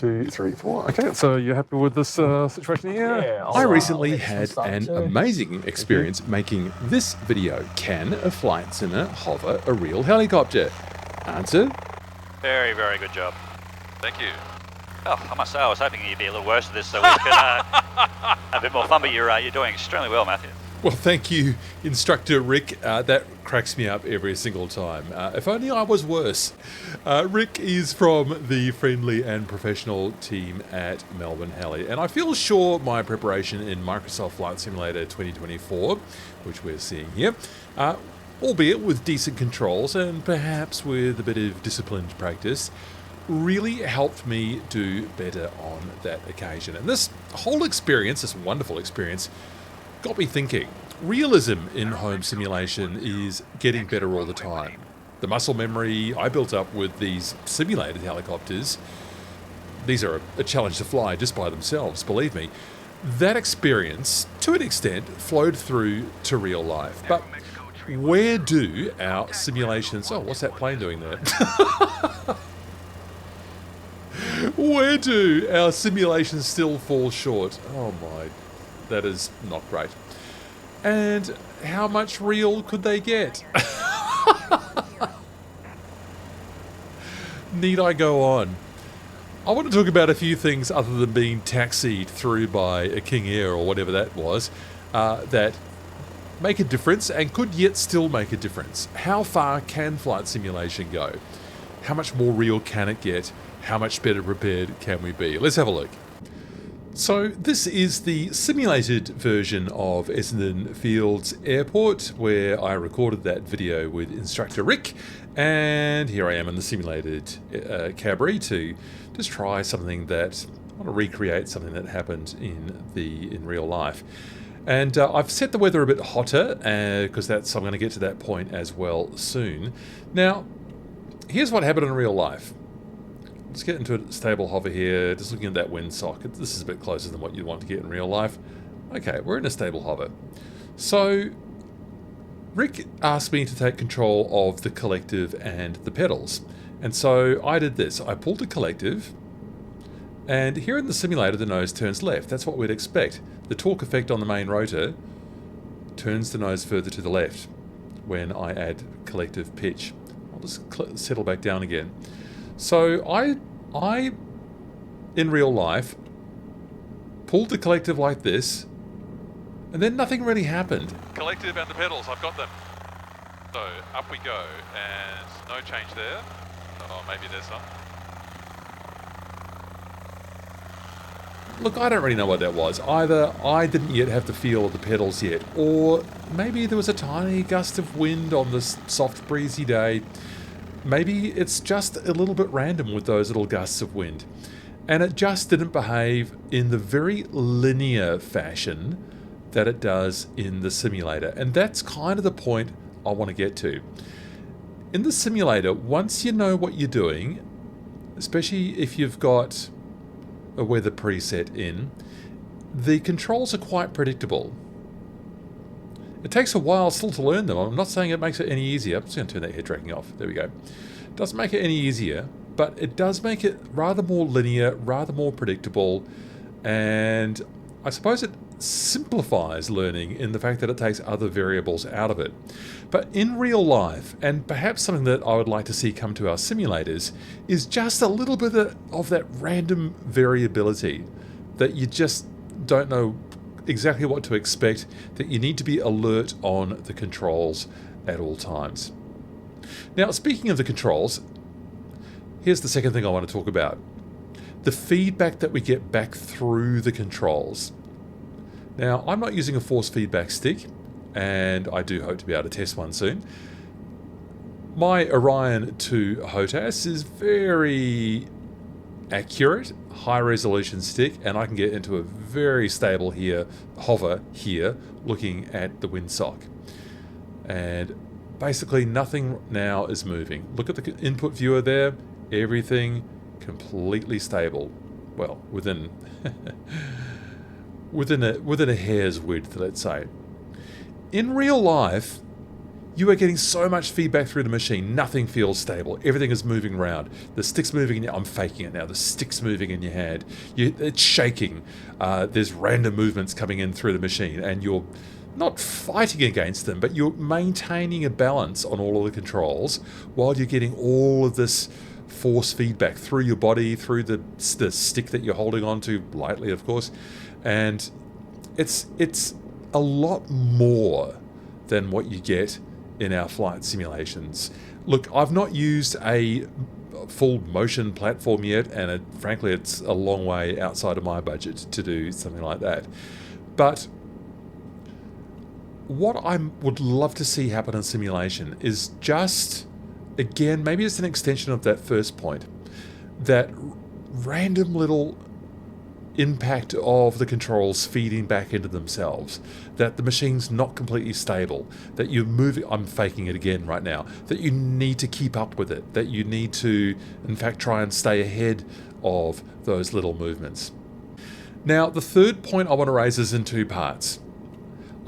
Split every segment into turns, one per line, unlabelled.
2, 3, 4. Okay, so you're happy with this situation here?
Yeah,
I recently had an amazing experience making this video. Can a flight sim hover a real helicopter? Answer?
Very, very good job.
Thank you.
Oh, I must say, I was hoping you'd be a little worse at this so we could have a bit more fun, but you're doing extremely well, Matthew.
Well, thank you, Instructor Rick. That cracks me up every single time. If only I was worse. Rick is from the friendly and professional team at Melbourne Heli, and I feel sure my preparation in Microsoft Flight Simulator 2024, which we're seeing here, albeit with decent controls and perhaps with a bit of disciplined practice, really helped me do better on that occasion. And this whole experience, this wonderful experience, got me thinking. Realism in home simulation is getting better all the time. The muscle memory I built up with these simulated helicopters, these are a challenge to fly just by themselves, believe me. That experience, to an extent, flowed through to real life. But where do our simulations... Oh, what's that plane doing there? Where do our simulations still fall short? Oh my, that is not great. And how much real could they get? Need I go on? I want to talk about a few things other than being taxied through by a King Air or whatever that was, that make a difference and could yet still make a difference. How far can flight simulation go? How much more real can it get? How much better prepared can we be? Let's have a look. So this is the simulated version of Essendon Fields Airport, where I recorded that video with Instructor Rick, and here I am in the simulated Cabri to just try something that I want to recreate something that happened in real life. And I've set the weather a bit hotter because I'm going to get to that point as well soon. Now, here's what happened in real life. Let's get into a stable hover here, just looking at that windsock. This is a bit closer than what you'd want to get in real life. Okay, we're in a stable hover. So, Rick asked me to take control of the collective and the pedals. And so I did this. I pulled the collective, and here in the simulator the nose turns left. That's what we'd expect. The torque effect on the main rotor turns the nose further to the left when I add collective pitch. I'll just settle back down again. So I, in real life, pulled the collective like this, and then nothing really happened.
Collective and the pedals, I've got them. So up we go, and no change there. Oh, maybe there's some.
Look, I don't really know what that was. Either I didn't yet have to feel the pedals yet, or maybe there was a tiny gust of wind on this soft breezy day. Maybe it's just a little bit random with those little gusts of wind. And it just didn't behave in the very linear fashion that it does in the simulator. And that's kind of the point I want to get to. In the simulator, once you know what you're doing, especially if you've got a weather preset in, the controls are quite predictable. It takes a while still to learn them. I'm not saying it makes it any easier. I'm just going to turn that head tracking off. There we go. It doesn't make it any easier, but it does make it rather more linear, rather more predictable, and I suppose it simplifies learning in the fact that it takes other variables out of it. But in real life, and perhaps something that I would like to see come to our simulators, is just a little bit of that random variability that you just don't know exactly what to expect, that you need to be alert on the controls at all times. Now, speaking of the controls, here's the second thing I want to talk about. The feedback that we get back through the controls. Now, I'm not using a force feedback stick, and I do hope to be able to test one soon. My Orion 2 HOTAS is very accurate, high resolution stick, and I can get into a very stable hover here, looking at the windsock. And basically nothing now is moving. Look at the input viewer there, everything completely stable. Well, within within a hair's width, let's say. In real life, you are getting so much feedback through the machine. Nothing feels stable. Everything is moving around. The stick's moving in your... I'm faking it now. The stick's moving in your hand. It's shaking. There's random movements coming in through the machine, and you're not fighting against them, but you're maintaining a balance on all of the controls while you're getting all of this force feedback through your body, through the stick that you're holding on to, lightly, of course. And it's a lot more than what you get in our flight simulations. Look, I've not used a full motion platform yet, and frankly, it's a long way outside of my budget to do something like that. But what I would love to see happen in simulation is just, again, maybe it's an extension of that first point, that random little impact of the controls feeding back into themselves, that the machine's not completely stable, that you're moving, I'm faking it again right now, that you need to keep up with it, that you need to, in fact, try and stay ahead of those little movements. Now, the third point I want to raise is in two parts.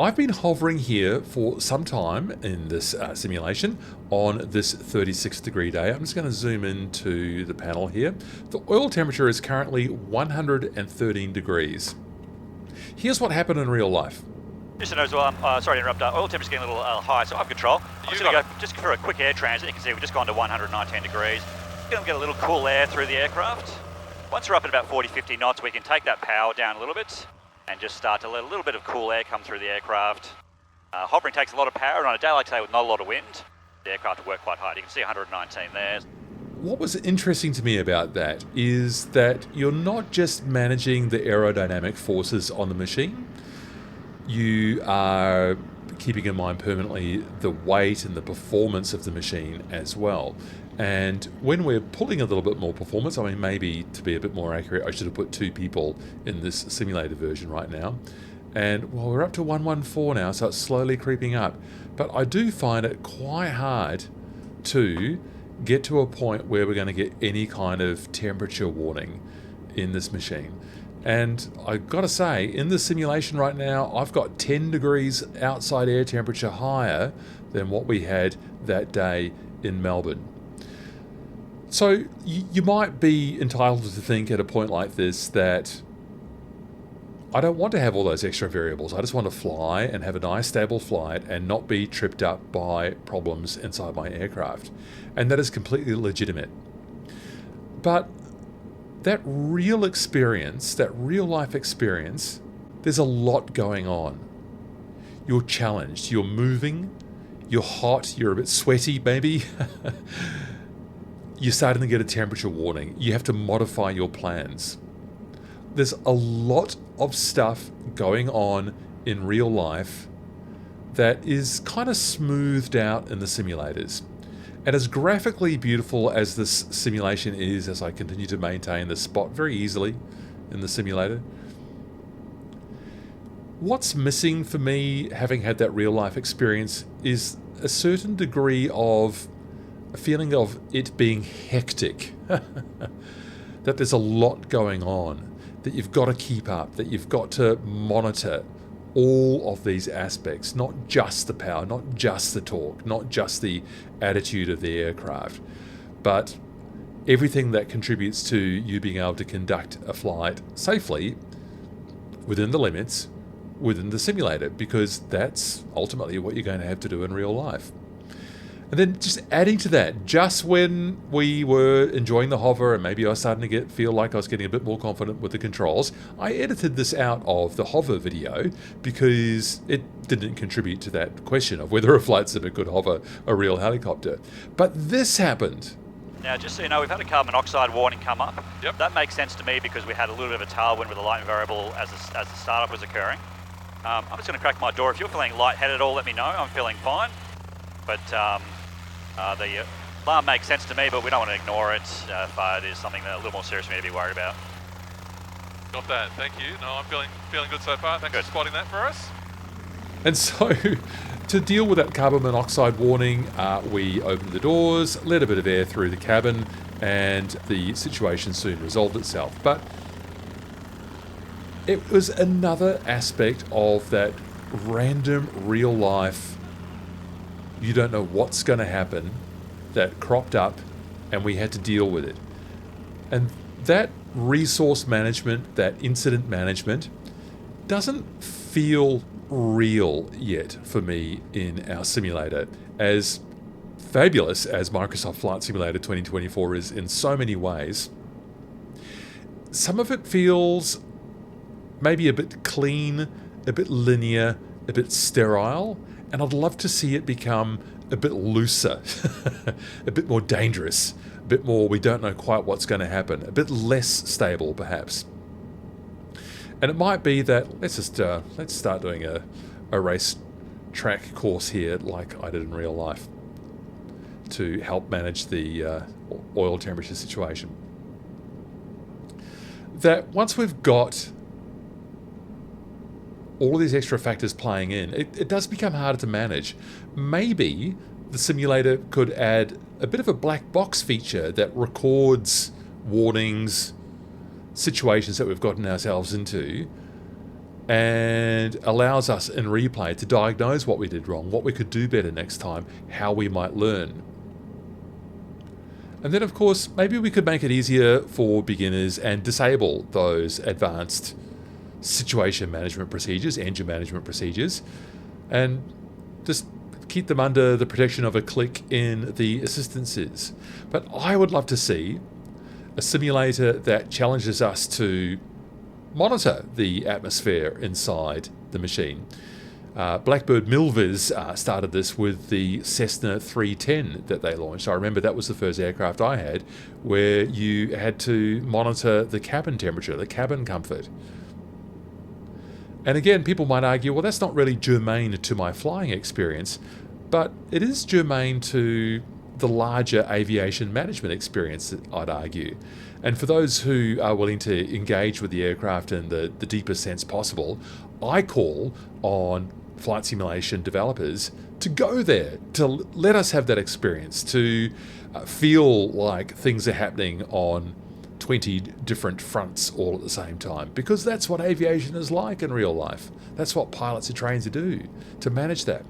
I've been hovering here for some time in this simulation on this 36-degree day. I'm just going to zoom into the panel here. The oil temperature is currently 113 degrees. Here's what happened in real life.
Just to know as well, sorry to interrupt, oil temperature's getting a little high, so I have control. I'm just going to go just for a quick air transit. You can see we've just gone to 119 degrees. Going to get a little cool air through the aircraft. Once we're up at about 40-50 knots, we can take that power down a little bit and just start to let a little bit of cool air come through the aircraft. Hovering takes a lot of power, and on a day like today with not a lot of wind, the aircraft will work quite hard. You can see 119 there.
What was interesting to me about that is that you're not just managing the aerodynamic forces on the machine, you are keeping in mind permanently the weight and the performance of the machine as well. And when we're pulling a little bit more performance, I mean, maybe to be a bit more accurate, I should have put 2 people in this simulated version right now. And well, we're up to 114 now, so it's slowly creeping up. But I do find it quite hard to get to a point where we're going to get any kind of temperature warning in this machine. And I've got to say, in this simulation right now, I've got 10 degrees outside air temperature higher than what we had that day in Melbourne. So you might be entitled to think at a point like this that I don't want to have all those extra variables. I just want to fly and have a nice stable flight and not be tripped up by problems inside my aircraft. And that is completely legitimate. But that real experience, that real life experience, there's a lot going on. You're challenged, you're moving, you're hot, you're a bit sweaty maybe. You're starting to get a temperature warning. You have to modify your plans. There's a lot of stuff going on in real life that is kind of smoothed out in the simulators. And as graphically beautiful as this simulation is, as I continue to maintain the spot very easily in the simulator, what's missing for me, having had that real life experience, is a certain degree of a feeling of it being hectic. That there's a lot going on, that you've got to keep up, that you've got to monitor all of these aspects, not just the power, not just the torque, not just the attitude of the aircraft, but everything that contributes to you being able to conduct a flight safely within the limits, within the simulator, because that's ultimately what you're going to have to do in real life. And then just adding to that, just when we were enjoying the hover and maybe I was starting to feel like I was getting a bit more confident with the controls, I edited this out of the hover video because it didn't contribute to that question of whether a flight sim could hover a real helicopter. But this happened.
Now, just so you know, we've had a carbon monoxide warning come up.
Yep.
That makes sense to me because we had a little bit of a tailwind with the lightning variable as the startup was occurring. I'm just going to crack my door. If you're feeling lightheaded at all, let me know. I'm feeling fine. But the alarm makes sense to me, but we don't want to ignore it if it is something that a little more serious for me to be worried about.
Got that, thank you. No, I'm feeling good so far. Thanks for spotting that for us.
And so, to deal with that carbon monoxide warning, we opened the doors, let a bit of air through the cabin, and the situation soon resolved itself. But it was another aspect of that random real-life you don't know what's going to happen, that cropped up and we had to deal with it. And that resource management, that incident management, doesn't feel real yet for me in our simulator. As fabulous as Microsoft Flight Simulator 2024 is in so many ways, some of it feels maybe a bit clean, a bit linear, a bit sterile, and I'd love to see it become a bit looser, a bit more dangerous, a bit more we don't know quite what's going to happen, a bit less stable perhaps. And it might be that let's start doing a race track course here like I did in real life to help manage the oil temperature situation. That once we've got all of these extra factors playing in, it does become harder to manage. Maybe the simulator could add a bit of a black box feature that records warnings, situations that we've gotten ourselves into, and allows us in replay to diagnose what we did wrong, what we could do better next time, how we might learn. And then, of course, maybe we could make it easier for beginners and disable those advanced situation management procedures, engine management procedures, and just keep them under the protection of a click in the assistances. But I would love to see a simulator that challenges us to monitor the atmosphere inside the machine. Blackbird Milviz started this with the Cessna 310 that they launched. I remember that was the first aircraft I had where you had to monitor the cabin temperature, the cabin comfort. And again, people might argue, well, that's not really germane to my flying experience, but it is germane to the larger aviation management experience, I'd argue. And for those who are willing to engage with the aircraft in the deepest sense possible, I call on flight simulation developers to go there, to let us have that experience, to feel like things are happening on 20 different fronts all at the same time, because that's what aviation is like in real life. That's what pilots are trained to do, to manage that.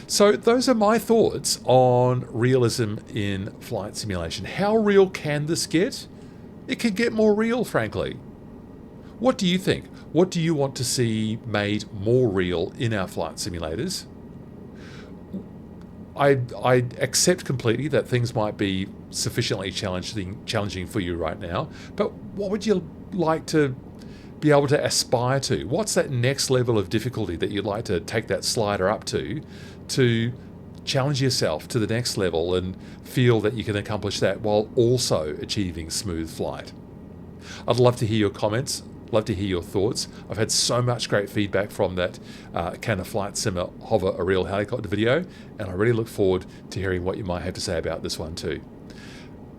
So those are my thoughts on realism in flight simulation. How real can this get? It can get more real, frankly. What do you think? What do you want to see made more real in our flight simulators? I accept completely that things might be sufficiently challenging for you right now, but what would you like to be able to aspire to? What's that next level of difficulty that you'd like to take that slider up to challenge yourself to the next level and feel that you can accomplish that while also achieving smooth flight? I'd love to hear your comments. Love to hear your thoughts. I've had so much great feedback from that Can a Flight Simmer Hover a Real Helicopter video, and I really look forward to hearing what you might have to say about this one too.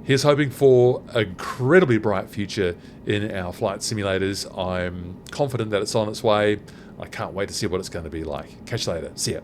Here's hoping for an incredibly bright future in our flight simulators. I'm confident that it's on its way. I can't wait to see what it's going to be like. Catch you later. See ya.